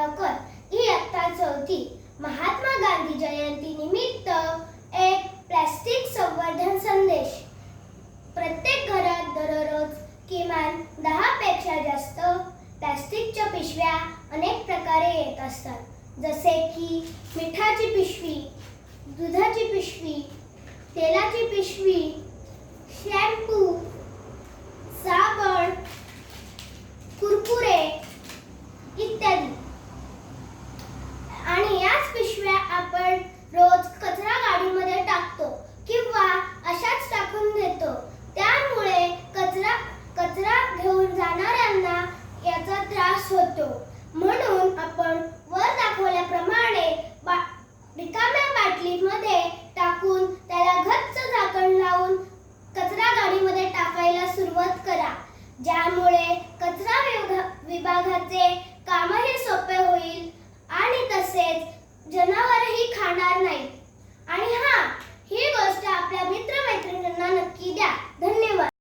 सावरकर इयत्ता 4थी महात्मा गांधी जयंती निमित्त एक प्लास्टिक संवर्धन संदेश। प्रत्येक घरात दररोज किमान 10 पेक्षा जास्त प्लास्टिकच्या पिशव्या अनेक प्रकारे येत असतात, जसे की मिठाची पिशवी, दुधाची पिशवी, तेलाची पिशवी, शॅम्पू, साबण, कुरकुरे इत्यादी। आणि याच पिशव्या आपण रोज कचरा गाडीमध्ये टाकतो किंवा अशाच टाकून देतो। त्यामुळे कचरा घेऊन जाणाऱ्यांना याचा त्रास होतो। म्हणून आपण वर दाखवल्याप्रमाणे रिकाम्या बाटलीमध्ये टाकून त्याला गच्च झाकण लावून कचरा गाडीमध्ये टाकायला सुरुवात करा, ज्यामुळे कचरा विभागाचे कामही सोपे होईल आणि तसेच जनावरही खाणार नाही।